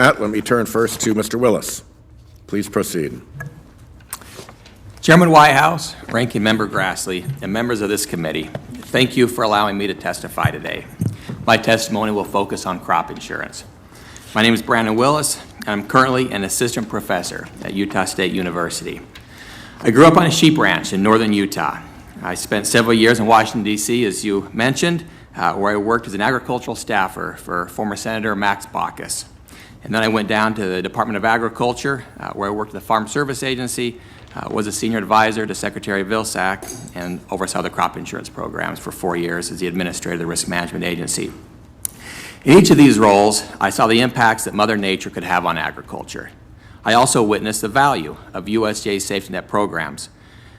Let me turn first to Mr. Willis. Please proceed. Chairman Whitehouse, Ranking Member Grassley, and members of this committee, thank you for allowing me to testify today. My testimony will focus on crop insurance. My name is Brandon Willis, and I'm currently an assistant professor at Utah State University. I grew up on a sheep ranch in northern Utah. I spent several years in Washington, D.C., as you mentioned, where I worked as an agricultural staffer for former Senator Max Baucus. And then I went down to the Department of Agriculture, where I worked at the Farm Service Agency, was a senior advisor to Secretary Vilsack, and oversaw the crop insurance programs for 4 years as the administrator of the Risk Management Agency. In each of these roles, I saw the impacts that Mother Nature could have on agriculture. I also witnessed the value of USDA safety net programs.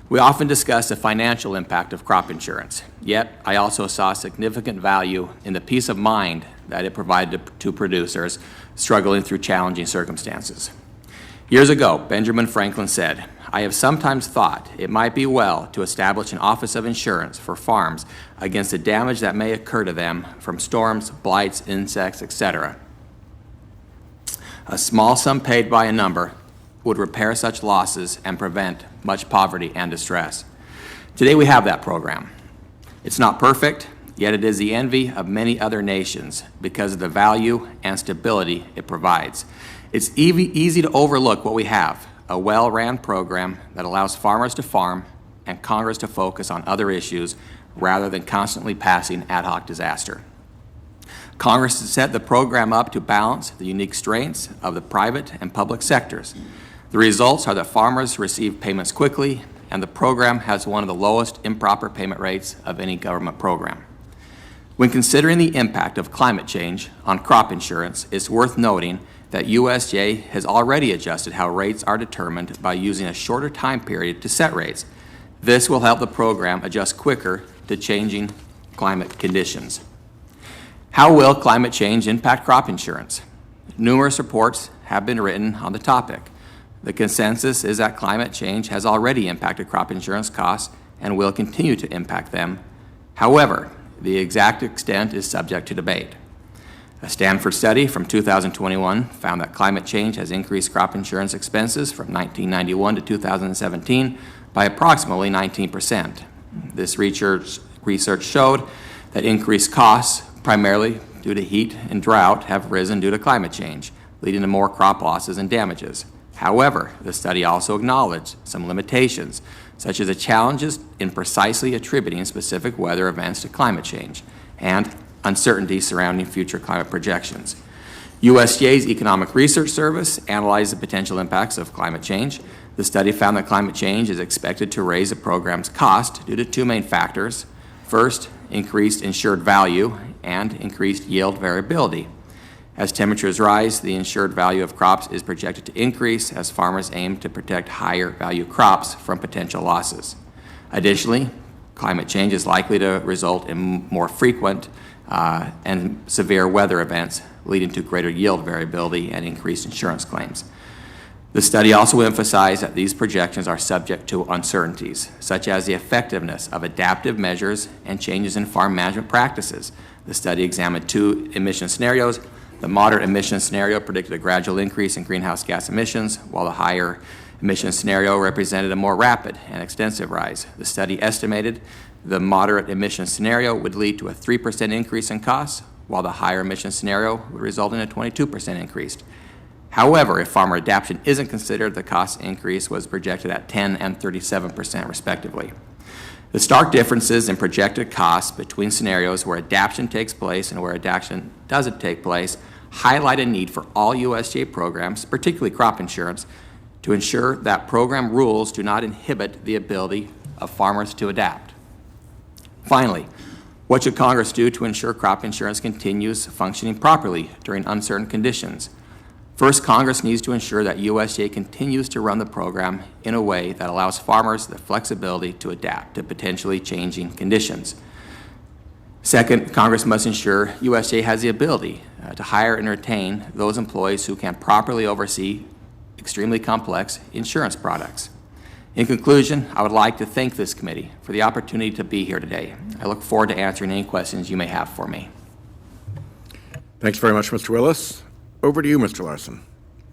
We often discuss the financial impact of crop insurance, yet I also saw significant value in the peace of mind that it provided to producers struggling through challenging circumstances. Years ago, Benjamin Franklin said, "I have sometimes thought it might be well to establish an office of insurance for farms against the damage that may occur to them from storms, blights, insects, etc. A small sum paid by a number would repair such losses and prevent much poverty and distress." Today we have that program. It's not perfect, yet it is the envy of many other nations because of the value and stability it provides. It's easy to overlook what we have, a well-ran program that allows farmers to farm and Congress to focus on other issues rather than constantly passing ad hoc disaster. Congress has set the program up to balance the unique strengths of the private and public sectors. The results are that farmers receive payments quickly, and the program has one of the lowest improper payment rates of any government program. When considering the impact of climate change on crop insurance, it's worth noting that USDA has already adjusted how rates are determined by using a shorter time period to set rates. This will help the program adjust quicker to changing climate conditions. How will climate change impact crop insurance? Numerous reports have been written on the topic. The consensus is that climate change has already impacted crop insurance costs and will continue to impact them. However, the exact extent is subject to debate. A Stanford study from 2021 found that climate change has increased crop insurance expenses from 1991 to 2017 by approximately 19%. This research showed that increased costs, primarily due to heat and drought, have risen due to climate change, leading to more crop losses and damages. However, the study also acknowledged some limitations, such as the challenges in precisely attributing specific weather events to climate change and uncertainty surrounding future climate projections. USDA's Economic Research Service analyzed the potential impacts of climate change. The study found that climate change is expected to raise the program's cost due to two main factors. First, increased insured value and increased yield variability. As temperatures rise, the insured value of crops is projected to increase as farmers aim to protect higher value crops from potential losses. Additionally, climate change is likely to result in more frequent and severe weather events, leading to greater yield variability and increased insurance claims. The study also emphasized that these projections are subject to uncertainties, such as the effectiveness of adaptive measures and changes in farm management practices. The study examined two emission scenarios. The moderate emission scenario predicted a gradual increase in greenhouse gas emissions, while the higher emission scenario represented a more rapid and extensive rise. The study estimated the moderate emission scenario would lead to a 3% increase in costs, while the higher emission scenario would result in a 22% increase. However, if farmer adaptation isn't considered, the cost increase was projected at 10 and 37% respectively. The stark differences in projected costs between scenarios where adaptation takes place and where adaptation doesn't take place highlight a need for all USDA programs, particularly crop insurance, to ensure that program rules do not inhibit the ability of farmers to adapt. Finally, what should Congress do to ensure crop insurance continues functioning properly during uncertain conditions? First, Congress needs to ensure that USDA continues to run the program in a way that allows farmers the flexibility to adapt to potentially changing conditions. Second, Congress must ensure USDA has the ability to hire and retain those employees who can properly oversee extremely complex insurance products. In conclusion, I would like to thank this committee for the opportunity to be here today. I look forward to answering any questions you may have for me. Thanks very much, Mr. Willis. Over to you, Mr. Larson.